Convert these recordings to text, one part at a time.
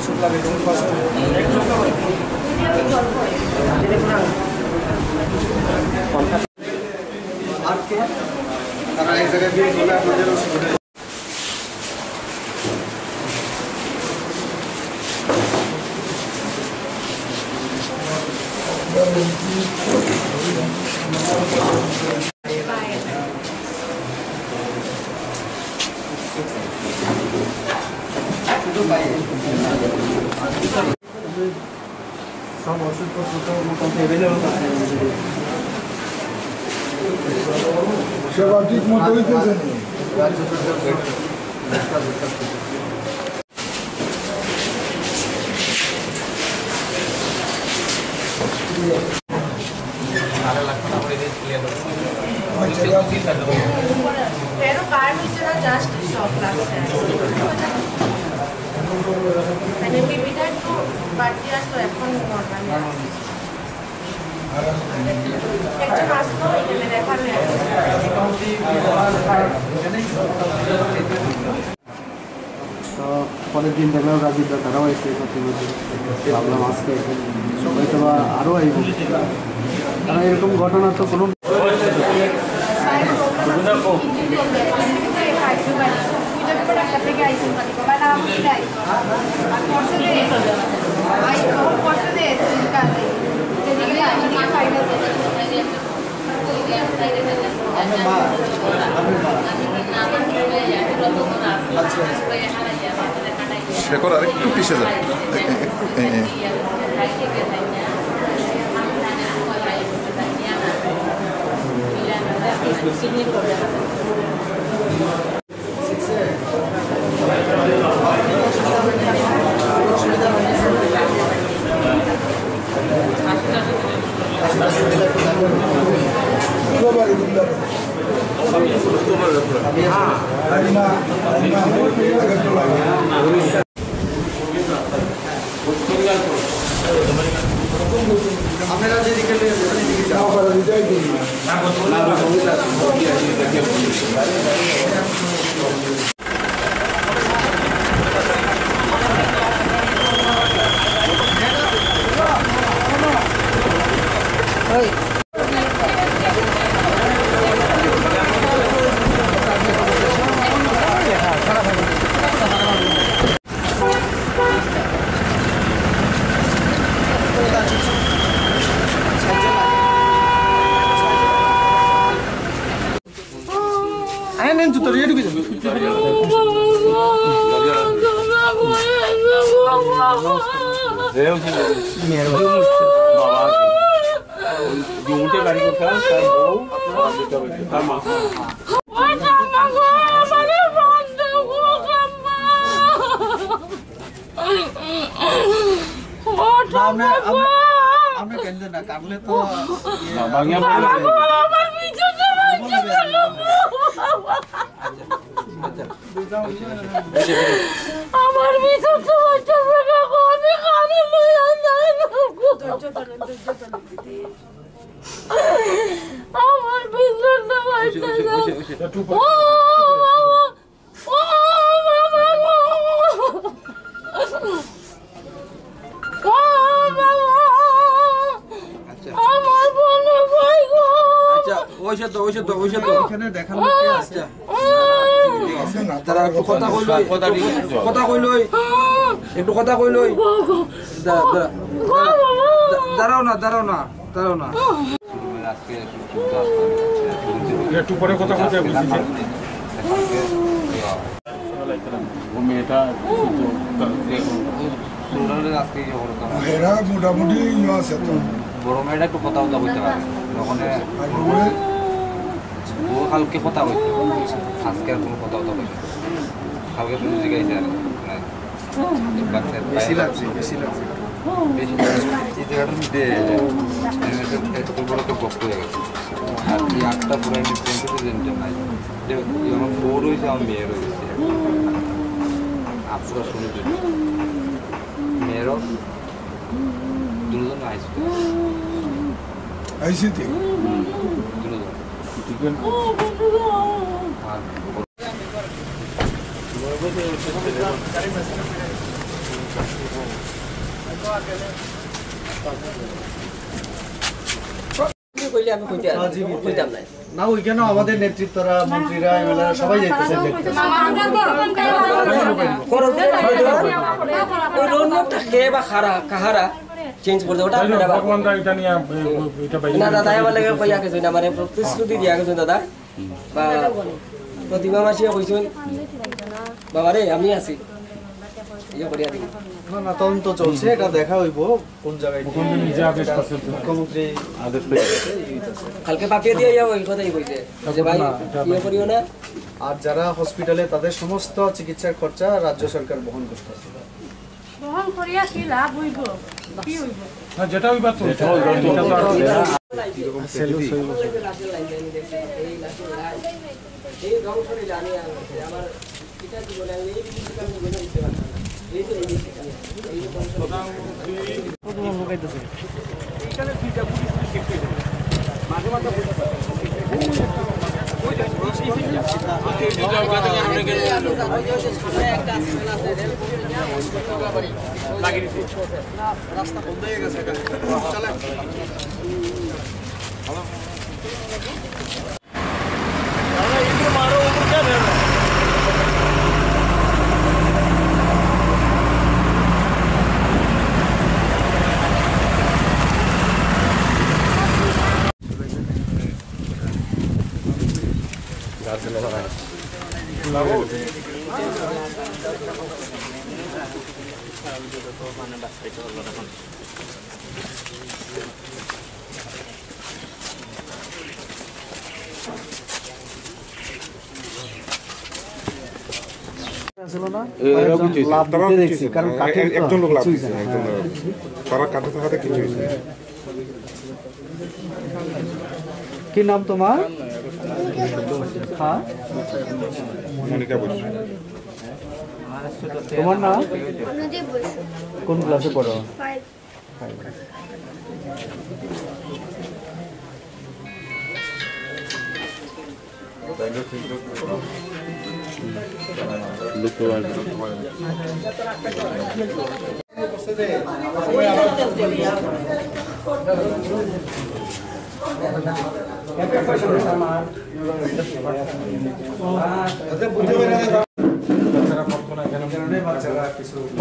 ওষুধ লাগে তুমি কষ্ট আর কে তারা এক জায়গায় দিয়ে বলে আপনাদের ওষুধ সব ওষুধপত্র তো মোটামুটি অ্যাভেলেবল আছে সেবা ঠিক মতো হইতেছে pero carne just shop লাগছে মানে বিবিটা তো বাড়তি আসতো এখন নরমাল একটা আসতো এখানে দেখালে তো পরের দিন দেখলাম রাজীবরা তারাও এসে ভাবলাম আজকে হয়তো বা আরও আইব কারণ এরকম ঘটনা তো কোনো রেকর্ড আরেকটু পিছিয়ে যায় আমরা কেন না কাটলে তো আমার ভিতর তো বাচ্চা আমি কানে লইয়া যাই আমার ভিতর তো বাচ্চা ও বাবা ও বাবা আমার বলে ভাই গো আচ্ছা ওই তো এখানে দেখানো কে আছে তারা একটু কথা কইলই একটু কথা কইলই দাঁড়াও না একটু পরে কথা বলতে বুঝিছে এরা মোটামুটি আছে তো বড় মেয়েটা একটু কথা বলতে পারে ওখানে ও কালকে কথা বলতে আজকে আর কোনো কথা বলতে কালকে শুধু জিজ্ঞাসা বেশি লাগছে এই জায়গাটার মধ্যে এত বড় তো বক্ত হয়ে গেছে আর এই আটটা পুরানি প্রেজেন্টে নাই আমার বউ রয়েছে আমার মেয়ে রয়েছে আপনারা শুনে মেয়েরও দুজন আইসিতে আর না ওইখানে আমাদের নেতৃত্বরা মন্ত্রীরা এগুলা সবাই যাইতেছে দেখতে। চেঞ্জ করে ওটা না দাদা আমার লাগে কইয়া গেছে না মানে প্রতিশ্রুতি দিয়া গেছে দাদা বা প্রতিমা মাসিয়া কইছেন বাবা রে আমি আছি ইয়ে করিয়া দিই না না তদন্ত চলছে, এটা দেখা হইব কোন জায়গায় মুখ্যমন্ত্রী আদেশ পেয়েছে। কালকে পাঠিয়ে দিয়ে যাবো এই কথাই কইছে যে ভাই ইয়ে করিও না। আর যারা হসপিটালে তাদের সমস্ত চিকিৎসার খরচা রাজ্য সরকার বহন করতেছে। বহন করিয়া কি লাভ হইব, কি হইব? যেটা ওই বাত এই রং করে জানি আমার এটা কি বলে আমি এই বিষয়টা আমি বলে দিতে পারলাম না। এই তো এই বিষয়টা এইখানে দুইটা পুলিশ শিফট হয়েছে মাঝে মাঝে রাস্তা বন্ধ হয়ে গেছে। একজন লোক লাভ দিচ্ছে, একজন তারা কাটে থাকাতে কিছু হয়েছে। কি নাম তোমার? হ্যাঁ মনিকা বলছি। তোমার নাম? কোন ক্লাসে পড়ো?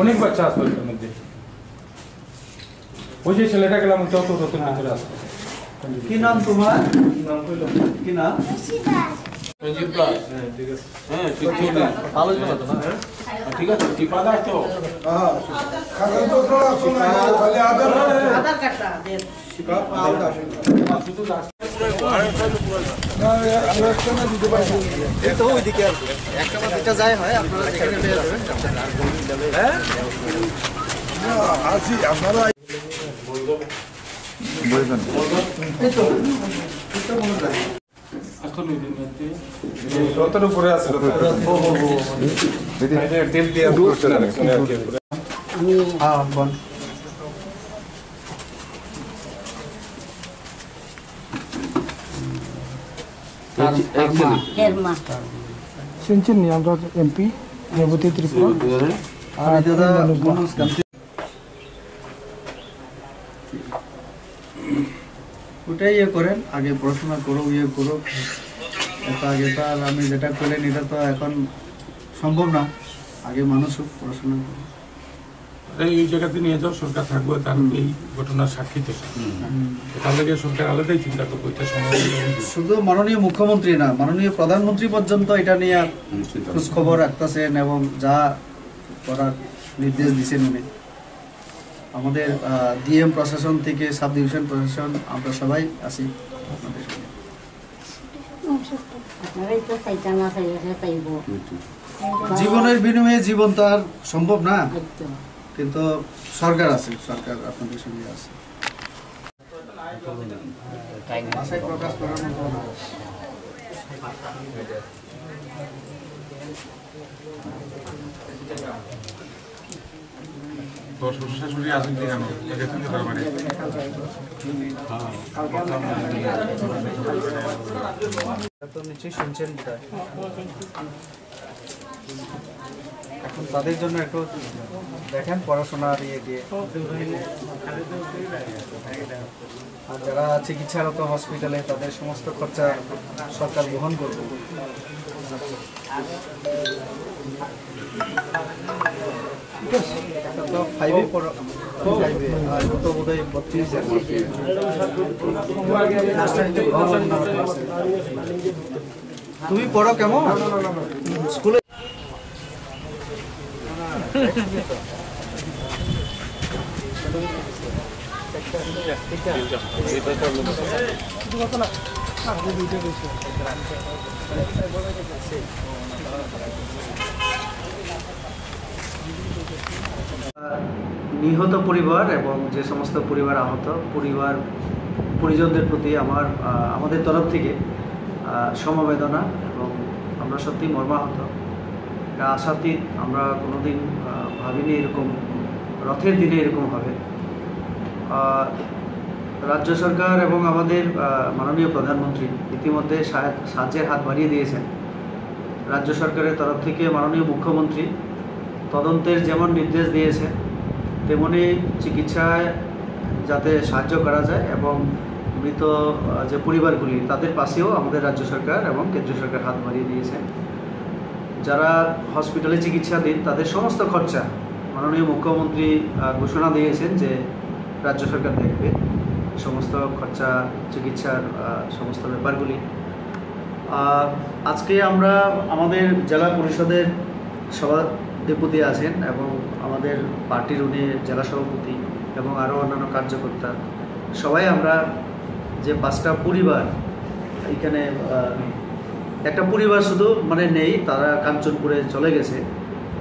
অনেক বাচ্চা আসবে এর মধ্যে। ওই যে ছেলেটা গেলাম ওইটাও তো নতুন ভিতরে আসবে। কি নাম তোমার? কি নাম? আলোচনা তো না ঠিক আছে টিপাদা তো তো ওইদিকে আর একটা বা দুটা যায় হয়, আপনারা যেখানে পেয়ে যাবেন। হ্যাঁ আসি আপনারা উপরে আছে তেল দিয়ে শুনছেন নি আমরা এমপি রেবতী ত্রিপুরা আর দাদা মনোজ কান্তি ওটাই ইয়ে করেন, আগে পড়াশোনা করো, ইয়ে করো। এটা আগে তো আর আমি যেটা করেন এটা তো এখন সম্ভব না। আগে মানুষ পড়াশোনা করে। এই জায়গাতে নিয়ে যাও, সরকার থাকবে, তার এই ঘটনার সাক্ষী তো তার লাগে সরকার আলাদাই চিন্তা করবো। এটা সময় শুধু মাননীয় মুখ্যমন্ত্রী না, মাননীয় প্রধানমন্ত্রী পর্যন্ত এটা নিয়ে খোঁজ খবর রাখতেছেন এবং যা করার নির্দেশ দিচ্ছেন উনি। আমাদের ডিএম প্রশাসন থেকে সাব ডিভিশন প্রশাসন আমরা সবাই আছি আপনাদের সঙ্গে। জীবনের বিনিময়ে জীবন তো আর সম্ভব না, কিন্তু সরকার আছে, সরকার আপনাদের সঙ্গে আছে। ভাষায় প্রকাশ করার মতো না। তোর শ্বশুর শাশুড়ি আসুন কেন গেছেন তো মানে তো নিশ্চয়ই শুনছেন বোধ হয়। এখন তাদের জন্য একটু দেখেন পড়াশোনা দিয়ে আর যারা চিকিৎসারত হসপিটালে তাদের সমস্ত খরচা সরকার বহন করবে। তো 5-এ পড়ো, 5-এ, আর কত বোধহয় 32 তুমি পড়ো কেমন স্কুলে? নিহত পরিবার এবং যে সমস্ত পরিবার আহত পরিজনদের প্রতি আমাদের তরফ থেকে সমবেদনা, এবং আমরা সত্যি মর্মাহত। আশাতীত, আমরা কোনোদিন ভাবিনি এরকম রথের দিনে এরকম হবে। রাজ্য সরকার এবং আমাদের মাননীয় প্রধানমন্ত্রী ইতিমধ্যে সাহায্যের হাত বাড়িয়ে দিয়েছেন। রাজ্য সরকারের তরফ থেকে মাননীয় মুখ্যমন্ত্রী তদন্তের যেমন নির্দেশ দিয়েছে, তেমনি চিকিৎসায় যাতে সাহায্য করা যায় এবং মৃত যে পরিবারগুলি তাদের পাশেও আমাদের রাজ্য সরকার এবং কেন্দ্রীয় সরকার হাত বাড়িয়ে দিয়েছেন। যারা হসপিটালে চিকিৎসাধীন তাদের সমস্ত খরচা মাননীয় মুখ্যমন্ত্রী ঘোষণা দিয়েছেন যে রাজ্য সরকার দেখবে সমস্ত খরচা, চিকিৎসার সমস্ত ব্যাপারগুলি। আজকে আমরা আমাদের জেলা পরিষদের সভাধিপতি আছেন এবং আমাদের পার্টির উনি জেলা সভাপতি এবং আরও অন্যান্য কার্যকর্তা, সবাই আমরা যে 5টা পরিবার, এখানে একটা পরিবার শুধু নেই, তারা কাঞ্চনপুরে চলে গেছে,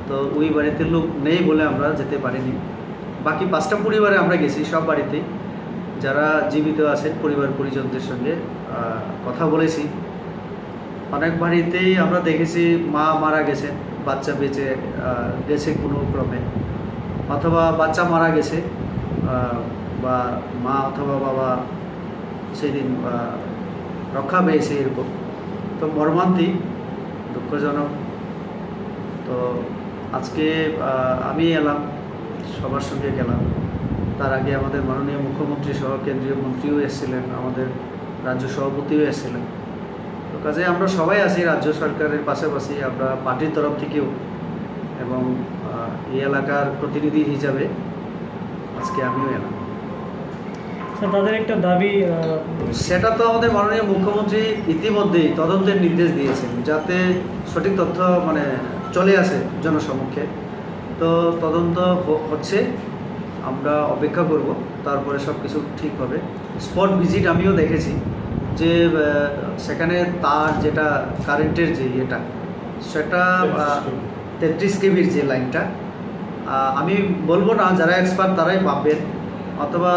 তো ওই বাড়িতে লোক নেই বলে আমরা যেতে পারিনি। বাকি 5টা পরিবারে আমরা গেছি, সব বাড়িতেই যারা জীবিত আছেন পরিবার পরিজনদের সঙ্গে কথা বলেছি। অনেক বাড়িতেই আমরা দেখেছি মা মারা গেছেন, বাচ্চা বেঁচে গেছে কোনো ক্রমে, অথবা বাচ্চা মারা গেছে বা মা অথবা বাবা সেদিন রক্ষা পেয়েছে, এরকম। তো মর্মান্তিক, দুঃখজনক। তো আজকে আমি এলাম, সবার সঙ্গে গেলাম। তার আগে আমাদের মাননীয় মুখ্যমন্ত্রী সহ কেন্দ্রীয় মন্ত্রীও এসেছিলেন, আমাদের রাজ্য সভাপতিও এসেছিলেন। তো কাজে আমরা সবাই আছি রাজ্য সরকারের পাশাপাশি, আমরা পার্টির তরফ থেকেও, এবং এই এলাকার প্রতিনিধি হিসাবে আজকে আমিও এলাম। তাদের একটা দাবি, সেটা তো আমাদের মাননীয় মুখ্যমন্ত্রী ইতিমধ্যেই তদন্তের নির্দেশ দিয়েছেন, যাতে সঠিক তথ্য চলে আসে জনসমক্ষে। তো তদন্ত হচ্ছে, আমরা অপেক্ষা করব, তারপরে সব কিছু ঠিক হবে। স্পট ভিজিট আমিও দেখেছি যে সেখানে তার যেটা কারেন্টের যে ইয়েটা, সেটা 33 কেবির যে লাইনটা, আমি বলবো না, যারা এক্সপার্ট তারাই ভাববেন, অথবা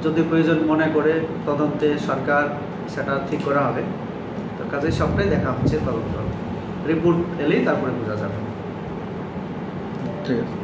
যদি প্রয়োজন মনে করে তদন্তে সরকার সেটা ঠিক করা হবে। তো কাজে সবটাই দেখা হচ্ছে, তদন্ত রিপোর্ট এলেই তারপরে বোঝা যাবে। ঠিক আছে।